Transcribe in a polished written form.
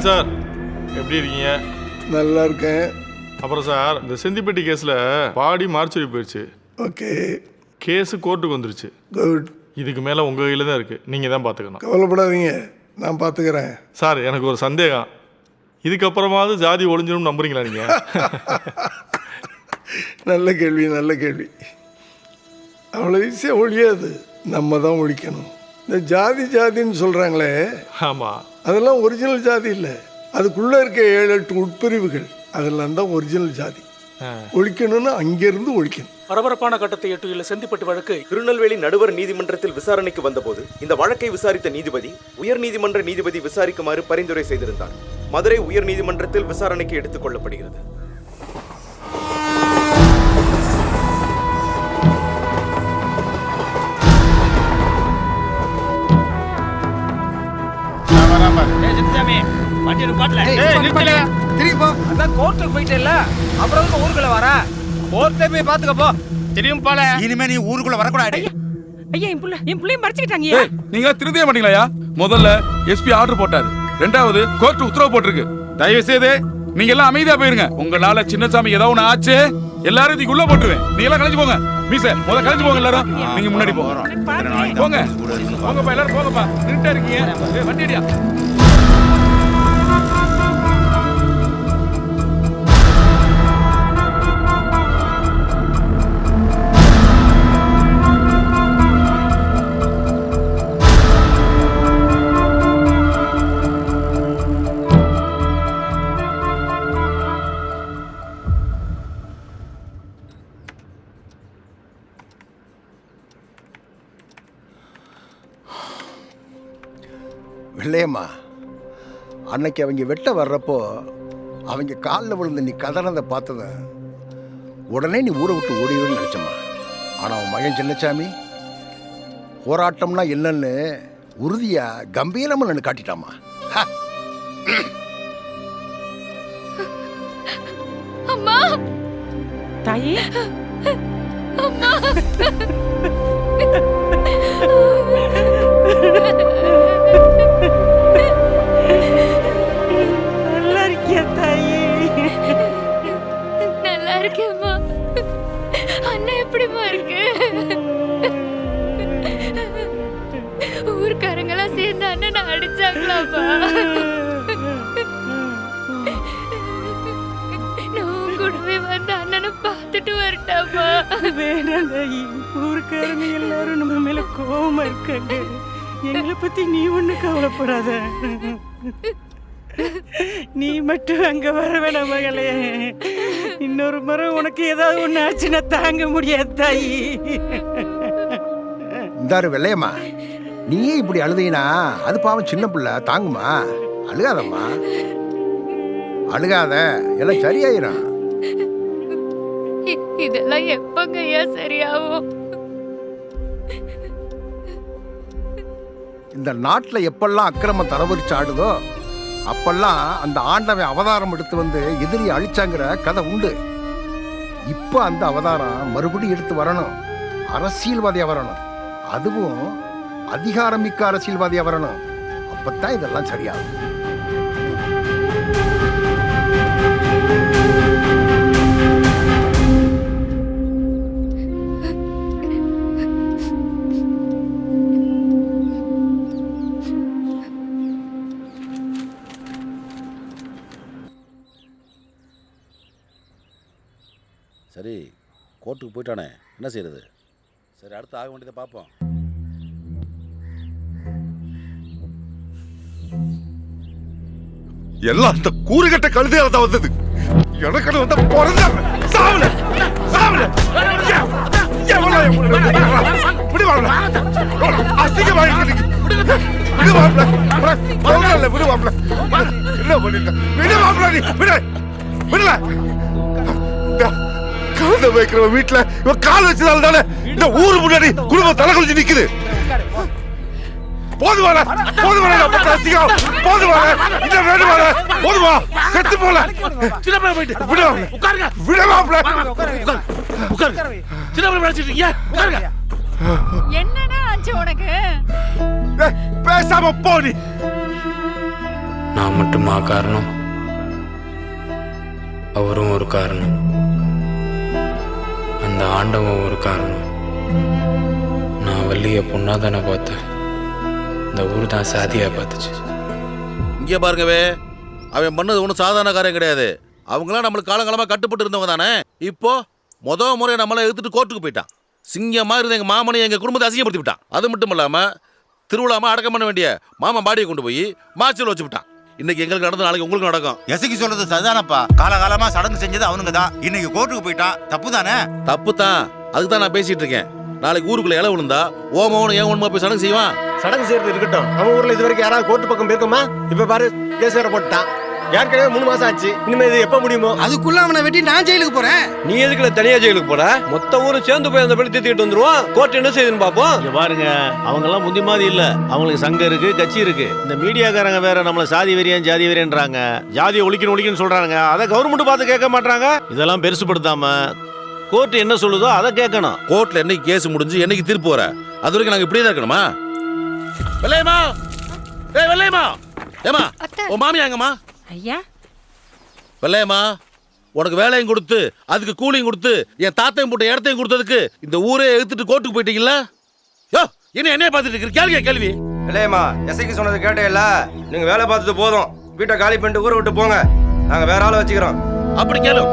Sir, எப்படி இருக்கீங்க? நல்லா இருக்கேன். அப்புறம் சார், இந்த செந்திப்பட்டி கேஸில் பாடி மார்ச்சரி போயிடுச்சு. ஓகே. கேஸு கோர்ட்டுக்கு வந்துருச்சு. குட். இதுக்கு மேலே உங்கள் கையில் தான் இருக்குது, நீங்கள் தான் பார்த்துக்கணும். கவலைப்படாதீங்க, நான் பார்த்துக்கிறேன். சார், எனக்கு ஒரு சந்தேகம். இதுக்கப்புறமாவது ஜாதி ஒழிஞ்சிடும் நம்புறீங்களா நீங்கள்? நல்ல கேள்வி, நல்ல கேள்வி. அவ்வளோ ஈஸியாக ஒழியாது, நம்ம தான் ஒழிக்கணும். இந்த ஜாதி ஜாதின்னு சொல்கிறாங்களே, ஆமாம், அதெல்லாம் ஒரிஜினல் ஜாதி இல்லை. அதுக்குள்ளே இருக்க 7-8 உட்பிரிவுகள், அதெல்லாம் தான் ஒரிஜினல் ஜாதி. ஒழிக்கணும்னு அங்கேருந்து ஒழிக்கணும். பரபரப்பான கட்டத்தை எட்டியுள்ள செந்திப்பட்டு வழக்கு திருநெல்வேலி நடுவர் நீதிமன்றத்தில் விசாரணைக்கு வந்தபோது இந்த வழக்கை விசாரித்த நீதிபதி உயர் நீதிமன்ற நீதிபதி விசாரிக்குமாறு பரிந்துரை செய்திருந்தார். மதுரை உயர் நீதிமன்றத்தில் விசாரணைக்கு எடுத்துக் கொள்ளப்படுகிறது. இனிமே நீ ஊருக்குள்ள வரக்கூடாது. நீங்க திருந்திய மாட்டீங்களா? முதல்ல எஸ்பி ஆர்டர் போட்டாரு, ரெண்டாவது கோர்ட் உத்தரவு போட்டிருக்கு. தயவு செய்து நீங்க எல்லாம் அமைதியா போயிருங்க. உங்களால சின்னசாமி ஏதாவது ஒண்ணு ஆச்சு, எல்லாரும் இதுக்கு உள்ள போட்டுருவேன். நீங்க எல்லாம் கலைஞ்சு போங்க. மீச முதல்ல கலைஞ்சு போங்க. எல்லாரும் நீங்க முன்னாடி போங்க. போங்க போங்கப்பா, எல்லாரும் போங்கப்பா. நின்னுட்டே இருக்கீங்க, வண்டி அடியா. வெள்ளையம்மா, அன்னைக்கு அவங்க வெட்ட வர்றப்போ அவங்க காலில் விழுந்து நீ கதறதை பார்த்தத உடனே நீ ஊரை விட்டு ஓடிடுன்னு நினச்சம்மா. ஆனால் அவன் மகன் சின்னசாமி போராட்டம்னா என்னன்னு உறுதியா கம்பீரமா நின்று காட்டிட்டாமா. அம்மா, தாயே, அம்மா. நல்லா இருக்கியா தாயே? நல்லா இருக்கேம்மா. அண்ணா எப்படிமா இருக்கு? ஊர்க்காரங்களாம் சேர்ந்து அண்ணனை அடிச்சாங்களாப்பா? நான் கூடவே வந்து அண்ணனை பார்த்துட்டு வரட்டாப்பா? வேணாம் தாயி, ஊருக்காரங்க எல்லாரும் நம்ம மேல கோவமா இருக்காங்க. எங்களை பத்தி நீ ஒண்ணு கவலைப்படாத. நீ மட்டும் அங்க வர வேணாம் மகளே. இன்னொரு முறை உனக்கு ஏதாவது ஒண்ணு ஆச்சுன்னா தாங்க முடியாது தாயி. இந்தாரு வெள்ளையம்மா, நீயே இப்படி அழுதீனா அது பாவம் சின்ன பிள்ளை தாங்குமா? அழுகாதம்மா, அழுகாத, எல்லாம் சரியாயிரும். இதெல்லாம் எப்பங்க ஐயா சரியாகும்? இந்த நாட்டில் எப்பெல்லாம் அக்கிரமம் தரவரிச்சு ஆடுதோ அப்பெல்லாம் அந்த ஆண்டவன் அவதாரம் எடுத்து வந்து எதிரி அழிச்சாங்கிற கதை உண்டு. இப்போ அந்த அவதாரம் மறுபடியும் எடுத்து வரணும், அரசியல்வாதியா வரணும். அதுவும் அதிகாரமிக்க அரசியல்வாதியா வரணும். அப்பத்தான் இதெல்லாம் சரியாகும். சரி, கோர்ட்டுக்கு போயிட்டானே, என்ன செய்யறது? சரி, அடுத்து ஆக வேண்டியதை பார்ப்போம். எல்லாம் அந்த கூறுகட்ட கழுதையால தான் வந்தது. எனக்கு வந்து பிறந்த சாவல சாவல கழுத வைக்கிற வீட்டுல இவன் கால் வச்சதால தானே இந்த ஊரு முன்னாடி குடும்பம் தலை குளிச்சு நிக்குது. போதுமான போதுமான போதுமான இன்னும் வேணுமான போதுமா செத்து போல என்னன்னா ஆச்சு உனக்கு? பேசாம போனி நான் மட்டுமா காரணம்? அவரும் ஒரு காரணம், அந்த ஆண்டவன் ஒரு காரணம். நான் வள்ளிய பொண்ணா தானே பார்த்தேன், இந்த ஊர் தான் சாதியா பார்த்துச்சு. இங்கே பாருங்கவே, அவன் பண்ணது ஒன்றும் சாதாரண காரியம் கிடையாது. அவங்களாம் நம்மளுக்கு காலங்காலமாக கட்டுப்பட்டு இருந்தவங்க தானே. இப்போ முறை நம்மளை எடுத்துட்டு கோர்ட்டுக்கு போயிட்டான். சிங்கமாக இருந்த எங்கள் மாமனை எங்கள் குடும்பத்தை அசிங்கப்படுத்தி விட்டான். அது மட்டும் இல்லாமல் திருவிழாமல் அடக்கம் பண்ண வேண்டிய மாமன் பாடியை கொண்டு போய் மாச்சல் வச்சு விட்டான். இன்னைக்கு எங்களுக்கு நடந்து நாளைக்கு உங்களுக்கு நடக்கும். எசைக்கு சொல்றது சரிதானப்பா. காலகாலமா சடங்கு செஞ்சது அவனுங்க தான். இன்னைக்கு கோர்ட்டுக்கு போயிட்டான், தப்பு தானே? தப்பு தான், அதுக்கு தான் நான் பேசிட்டு இருக்கேன். நாளைக்கு ஊருக்குள்ள இலை விழுந்தா ஓமோன்னு ஏன் ஒன்றுமா போய் சடங்கு செய்வான்? சடங்கு செய்யறது இருக்கட்டும், நம்ம ஊர்ல இது வரைக்கும் யாராவது கோர்ட்டு பக்கம் போயிருக்கோமா? இப்ப பாரு, கேஸ் வேற போட்டான். ஏற்கனவே 3 மாசம் ஆச்சு. இனிமே இது எப்ப முடியுமோ? அதுக்குள்ள அவனை வெட்டி நான் ஜெயிலுக்கு போறேன். நீ எதுக்குல தனியா ஜெயிலுக்கு போற? மொத்த ஊரும் சேர்ந்து போய் அந்த பள்ளி தீர்த்திட்டு வந்துருவோம். கோர்ட் என்ன செய்யுதுன்னு பாப்போம். பாருங்க, அவங்க எல்லாம் முந்தி மாதிரி இல்ல. அவங்களுக்கு சங்கம் இருக்கு, கட்சி இருக்கு. இந்த மீடியாக்காரங்க வேற நம்மள சாதி வெறியன் ஜாதி வெறியன்றாங்க, ஜாதியை ஒழிக்கணும்னு சொல்றாங்க. அதை கவர்மெண்ட் பார்த்து கேட்க மாட்டாங்க. இதெல்லாம் பெருசுப்படுத்தாம கோர்ட் என்ன சொல்லுதோ அதை கேட்கணும். கோர்ட்ல என்னைக்கு கேஸ் முடிஞ்சு என்னைக்கு தீர்ப்பு வர, அது வரைக்கும் நாங்க இப்படியே தான் இருக்கணுமா? வெள்ளையம்மா, ஏய் வெள்ளையம்மா, ஏமா உன் மாமியா எங்கம்மா? ஐயா, வெள்ளையம்மா, உனக்கு வேலையும் கொடுத்து அதுக்கு கூலியும் கொடுத்து என் தாத்தையும் போட்ட இடத்தையும் கொடுத்ததுக்கு இந்த ஊரே எடுத்துட்டு கோர்ட்டுக்கு போயிட்டீங்களா? யோ, என்னைய பார்த்துட்டு இருக்கிற கேள்வி கேள்வி. இல்லையம்மா, எசைக்கு சொன்னது கேட்டே இல்ல. நீங்க வேலை பார்த்துட்டு போதும், வீட்டை காலி பண்ணிட்டு ஊரை விட்டு போங்க. நாங்க வேற ஆளை வச்சுக்கிறோம். அப்படி கேளு.